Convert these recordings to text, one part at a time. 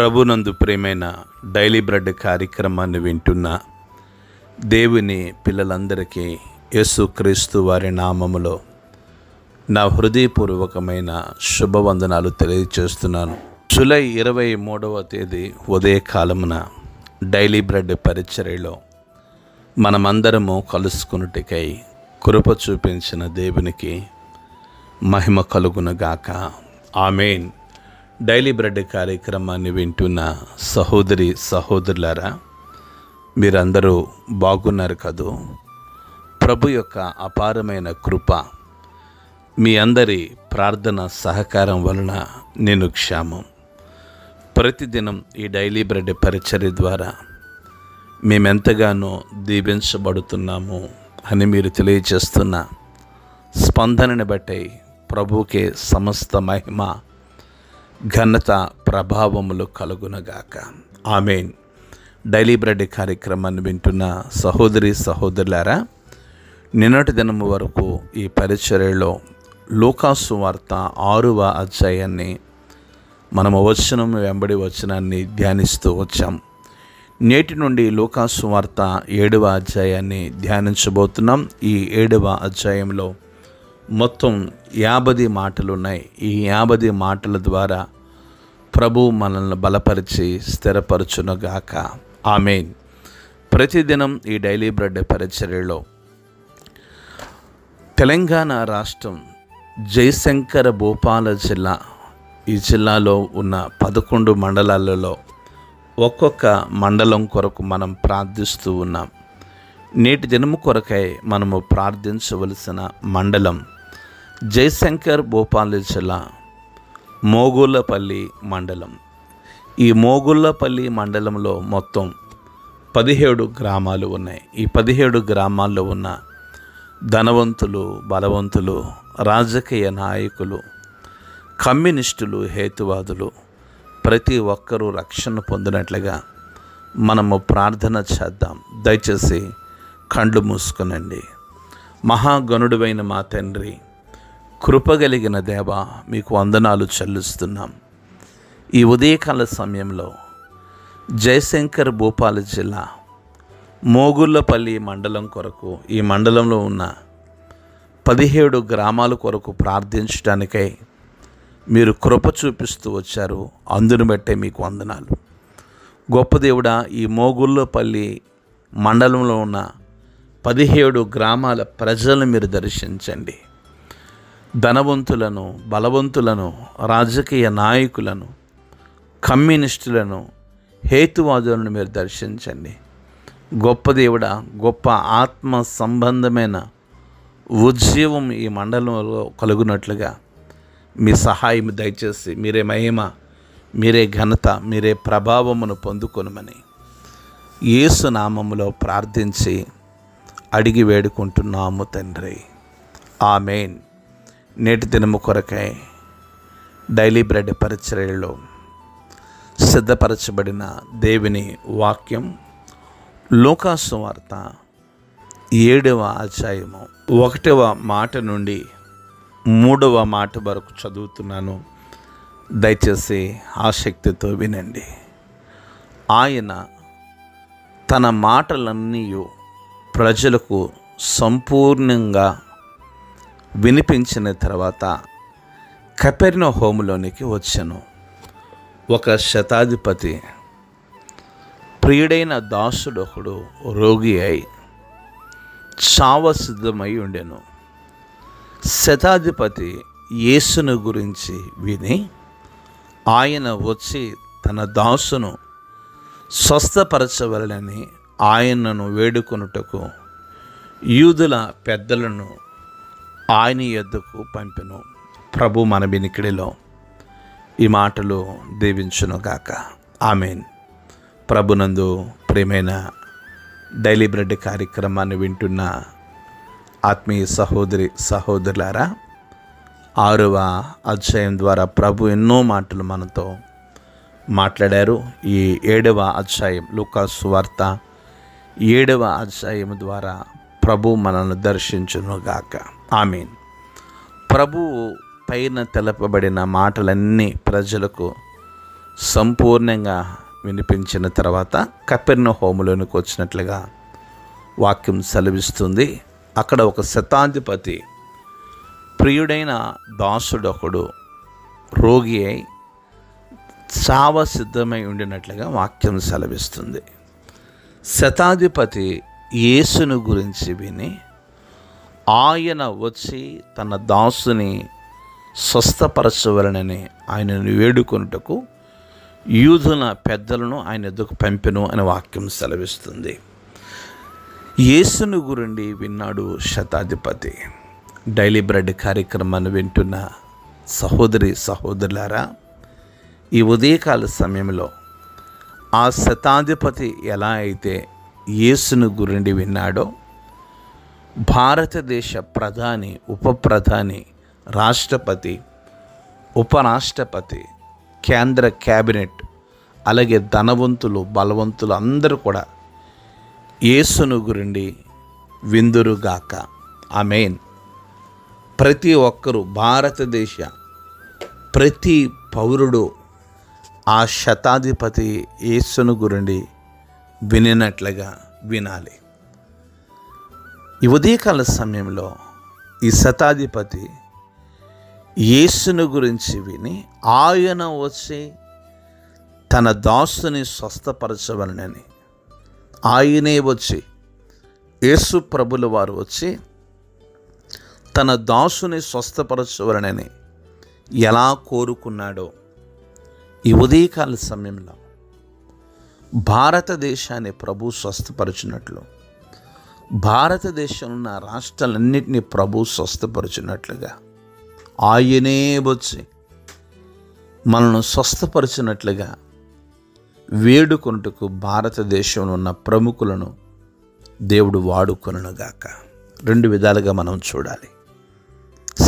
ప్రభునందు ప్రియమైన daily bread కార్యక్రమాన్ని వింటున్న దేవుని పిల్లలందరికీ యేసుక్రీస్తు వారి నామములో నా హృదయపూర్వకమైన శుభవందనాలు తెలియజేస్తున్నాను. జూలై 23వ తేదీ ఉదయకాలమున డైలీ బ్రెడ్ పరిచర్యలో మనమందరము కలుసుకున్నటికై కృప చూపించిన దేవునికి మహిమ కలుగునుగాక. ఆమేన్. డైలీ బ్రెడ్ కార్యక్రమాన్ని వింటున్న సహోదరి సహోదరులారా, మీరందరూ బాగున్నారు కదూ? ప్రభు యొక్క అపారమైన కృప, మీ అందరి ప్రార్థన సహకారం వలన నేను క్షేమం. ప్రతిదినం ఈ డైలీ బ్రెడ్ పరిచర్య ద్వారా మేమెంతగానో దీవించబడుతున్నాము అని మీరు తెలియజేస్తున్న స్పందనని బట్టి ప్రభువుకే సమస్త మహిమ ఘనత ప్రభావములు కలుగునగాక. ఆమేన్. డైలీ బ్రెడ్ కార్యక్రమాన్ని వింటున్న సహోదరి సహోదరులారా, నిన్నటి దినము వరకు ఈ పరిచర్యలో లూకాసు వార్త 6వ అధ్యాయాన్ని మనము వచనం వెంబడి వచనాన్ని ధ్యానిస్తూ వచ్చాం. నేటి నుండి లూకాసు వార్త 7వ అధ్యాయాన్ని ధ్యానించబోతున్నాం. ఈ 7వ అధ్యాయంలో మొత్తం 50 మాటలు ఉన్నాయి. ఈ 50 మాటల ద్వారా ప్రభు మనల్ని బలపరిచి స్థిరపరచునుగాక. ఆమేన్. ప్రతిదినం ఈ డైలీ బ్రెడ్ పరిచర్యలో తెలంగాణ రాష్ట్రం జయశంకర భూపాల జిల్లా, ఈ జిల్లాలో ఉన్న 11 మండలాలలో ఒక్కొక్క మండలం కొరకు మనం ప్రార్థిస్తూ ఉన్నాం. నేటి దినము కొరకై మనము ప్రార్థించవలసిన మండలం జయశంకర్ భూపాల జిల్లా మోగుళ్ళపల్లి మండలం. ఈ మోగుళ్ళపల్లి మండలంలో మొత్తం 17 గ్రామాలు ఉన్నాయి. ఈ 17 గ్రామాల్లో ఉన్న ధనవంతులు, బలవంతులు, రాజకీయ నాయకులు, కమ్యూనిస్టులు, హేతువాదులు ప్రతి ఒక్కరూ రక్షణ పొందినట్లుగా మనము ప్రార్థన చేద్దాం. దయచేసి కళ్ళు మూసుకునండి. మహాగణుడువైన మా తండ్రి, కృపగలిగిన దేవ, మీకు వందనాలు చెల్లిస్తున్నాం. ఈ ఉదయకాల సమయంలో జయశంకర్ భూపాల జిల్లా మోగుళ్ళపల్లి మండలం కొరకు, ఈ మండలంలో ఉన్న 17 గ్రామాల కొరకు ప్రార్థించడానికై మీరు కృప చూపిస్తూ వచ్చారు. అందును బట్టే మీకు వందనాలు. గొప్ప దేవుడా, ఈ మోగుళ్ళపల్లి మండలంలో ఉన్న 17 గ్రామాల ప్రజలను మీరు దర్శించండి. ధనవంతులను, బలవంతులను, రాజకీయ నాయకులను, కమ్యూనిస్టులను, హేతువాదులను మీరు దర్శించండి. గొప్ప దేవుడా, గొప్ప ఆత్మ సంబంధమైన ఉజ్జీవం ఈ మండలంలో కలుగునట్లుగా మీ సహాయం దయచేసి మీరే మహిమ, మీరే ఘనత, మీరే ప్రభావమును పొందుకొనుమని యేసు నామములో ప్రార్థించి అడిగి వేడుకుంటున్నాము తండ్రి. ఆమేన్. నేటి దినము కొరకై డైలీ బ్రెడ్ పరిచర్యలో సిద్ధపరచబడిన దేవుని వాక్యం లూకాసు వార్త 7వ అధ్యాయము 1వ మాట నుండి 3వ మాట వరకు చదువుతున్నాను. దయచేసి ఆసక్తితో వినండి. ఆయన తన మాటలన్నీ ప్రజలకు సంపూర్ణంగా వినిపించిన తర్వాత కపెర్నహూములోనికి వచ్చెను. ఒక శతాధిపతి ప్రియుడైన దాసుడొకడు రోగి అయి చావసిద్ధమై ఉండెను. శతాధిపతి యేసును గురించి విని ఆయన వచ్చి తన దాసును స్వస్థపరచవలెనని ఆయనను వేడుకొనుటకు యూదుల పెద్దలను ఆయన యొద్దకు పంపెను. ప్రభు మన వినికిడిలో ఈ మాటలు దీవించునుగాక. ఆమేన్. ప్రభునందు ప్రియమైన డైలీ బ్రెడ్ కార్యక్రమాన్ని వింటున్న ఆత్మీయ సహోదరి సహోదరులారా, 6వ అధ్యాయం ద్వారా ప్రభు ఎన్నో మాటలు మనతో మాట్లాడారు. ఈ 7వ అధ్యాయం లూకాసు వార్త 7వ అధ్యాయం ద్వారా ప్రభు మనల్ని దర్శించునుగాక. ఆమేన్. ప్రభువు పైన తెలపబడిన మాటలన్నీ ప్రజలకు సంపూర్ణంగా వినిపించిన తర్వాత కపెర్నహూములోనికి వచ్చినట్లుగా వాక్యం సెలవిస్తుంది. అక్కడ ఒక శతాధిపతి ప్రియుడైన దాసుడొకడు రోగి అయి చావ సిద్ధమై ఉండినట్లుగా వాక్యం సెలవిస్తుంది. శతాధిపతి యేసును గురించి విని ఆయన వచ్చి తన దాసుని స్వస్థపరచవలనని ఆయనను వేడుకొనుటకు యూదుల పెద్దలను ఆయన ఎదుకు పంపెను అని వాక్యం సెలవిస్తుంది. యేసును గురించి విన్నాడు శతాధిపతి. డైలీ బ్రెడ్ కార్యక్రమాన్ని వింటున్న సహోదరి సహోదరులారా, ఈ ఉదయకాల సమయంలో ఆ శతాధిపతి ఎలా అయితే యేసును గురించి విన్నాడో, భారతదేశ ప్రధాని, ఉప ప్రధాని, రాష్ట్రపతి, ఉపరాష్ట్రపతి, కేంద్ర క్యాబినెట్, అలాగే ధనవంతులు, బలవంతులు అందరూ కూడా యేసును గురించి విందురుగాక. ఆమేన్. ప్రతి ఒక్కరూ, భారతదేశ ప్రతి పౌరుడు ఆ శతాధిపతి యేసును గురించి వినినట్లుగా వినాలి. ఈ ఉదయకాల సమయంలో ఈ శతాధిపతి యేసును గురించి విని ఆయన వచ్చి తన దాసుని స్వస్థపరచవలనని, ఆయనే వచ్చి యేసు ప్రభుల వారు వచ్చి తన దాసుని స్వస్థపరచవలనని ఎలా కోరుకున్నాడో, ఈ ఉదయకాల సమయంలో భారతదేశాన్ని ప్రభు స్వస్థపరచినట్లు, భారతదేశంలో ఉన్న రాష్ట్రాలన్నింటినీ ప్రభు స్వస్థపరచినట్లుగా ఆయనే వచ్చి మనల్ని స్వస్థపరిచినట్లుగా వేడుకొనుటకు భారతదేశంలో ఉన్న ప్రముఖులను దేవుడు వాడుకొనుగాక. రెండు విధాలుగా మనం చూడాలి.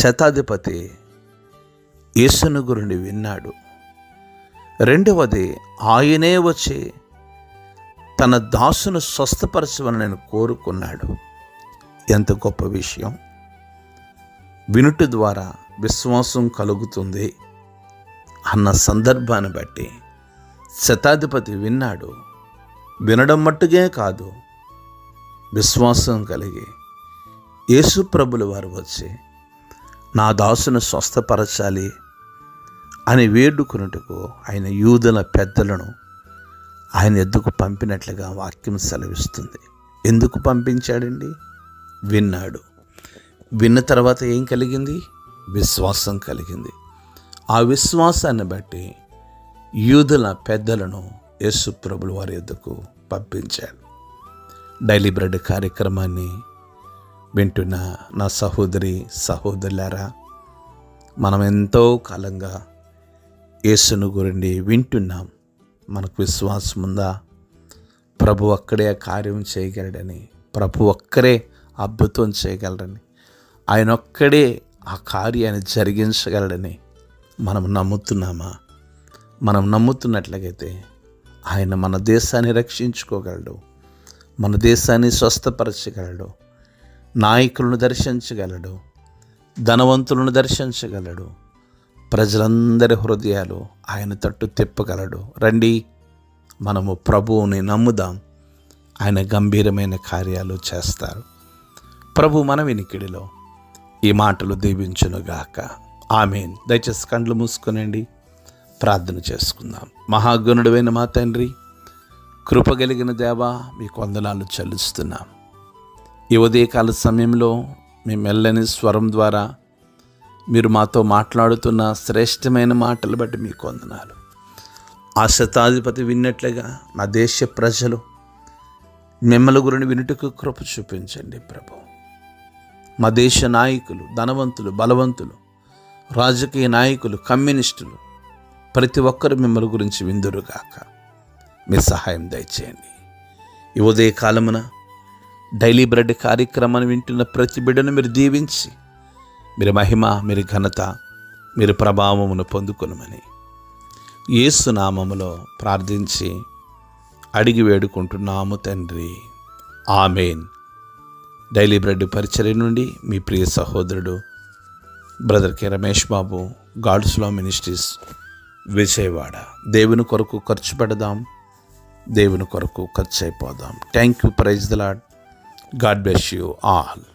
శతాధిపతి యేసును గురించి విన్నాడు. రెండవది, ఆయనే వచ్చి తన దాసును స్వస్థపరచమని నేను కోరుకున్నాడు. ఎంత గొప్ప విషయం! వినుట ద్వారా విశ్వాసం కలుగుతుంది అన్న సందర్భాన్ని బట్టి శతాధిపతి విన్నాడు. వినడం మట్టుకే కాదు, విశ్వాసం కలిగి యేసు ప్రభుల వారు వచ్చి నా దాసును స్వస్థపరచాలి అని వేడుకున్నట్టుకు ఆయన యూదుల పెద్దలను ఆయన ఎద్దుకు పంపినట్లుగా వాక్యం సెలవిస్తుంది. ఎందుకు పంపించాడండి? విన్నాడు. విన్న తర్వాత ఏం కలిగింది? విశ్వాసం కలిగింది. ఆ విశ్వాసాన్ని బట్టి యూదుల పెద్దలను యేసు ప్రభుల వారి ఎద్దుకు పంపించాడు. డైలీ బ్రెడ్ కార్యక్రమాన్ని వింటున్న నా సహోదరి సహోదరులారా, మనం ఎంతో కాలంగా యేసును గురించి వింటున్నాం. మనకు విశ్వాసం ఉందా? ప్రభు ఒక్కడే కార్యం చేయగలడని, ప్రభు ఒక్కరే అద్భుతం చేయగలడని, ఆయన ఒక్కడే ఆ కార్యాన్ని జరిగించగలడని మనం నమ్ముతున్నామా? మనం నమ్ముతున్నట్లయితే ఆయన మన దేశాన్ని రక్షించుకోగలడు, మన దేశాన్ని స్వస్థపరచగలడు, నాయకులను దర్శించగలడు, ధనవంతులను దర్శించగలడు, ప్రజలందరి హృదయాలు ఆయన తట్టు తిప్పగలడు. రండి, మనము ప్రభువుని నమ్ముదాం. ఆయన గంభీరమైన కార్యాలు చేస్తారు. ప్రభు మన వినికిడిలో ఈ మాటలు దీవించునుగాక. ఆమేన్. దయచేసి కండ్లు మూసుకొనండి, ప్రార్థన చేసుకుందాం. మహాగణుడైన మా తండ్రి, కృపగలిగిన దేవా, మీకు వందనాలు చెల్లిస్తున్నాం. ఈ ఉదయకాల సమయంలో మీ మెల్లని స్వరం ద్వారా మీరు మాతో మాట్లాడుతున్న శ్రేష్టమైన మాటలు బట్టి మీకు వందనాలు. ఆ శతాధిపతి విన్నట్లుగా నా దేశ ప్రజలు మిమ్మల్ని గురించి వినుటకు కృప చూపించండి ప్రభు. మా దేశ నాయకులు, ధనవంతులు, బలవంతులు, రాజకీయ నాయకులు, కమ్యూనిస్టులు ప్రతి ఒక్కరు మిమ్మల్ని గురించి విందురుగాక. మీ సహాయం దయచేయండి. ఈ ఉదయకాలమున డైలీ బ్రెడ్ కార్యక్రమాన్ని వింటున్న ప్రతి బిడ్డను మీరు దీవించి, మీరు మహిమ, మీరు ఘనత, మీరు ప్రభావమును పొందుకొనమని యేసు నామములో ప్రార్థించి అడిగి వేడుకుంటున్నాము తండ్రి. ఆమేన్. డైలీ బ్రెడ్ పరిచర్య నుండి మీ ప్రియ సహోదరుడు brother K Ramesh Babu, God's law ministries, Vijayawada. దేవుని కొరకు ఖర్చు పెడదాం, దేవుని కొరకు ఖర్చు అయిపోదాం. Thank you. Praise the Lord. God bless you all.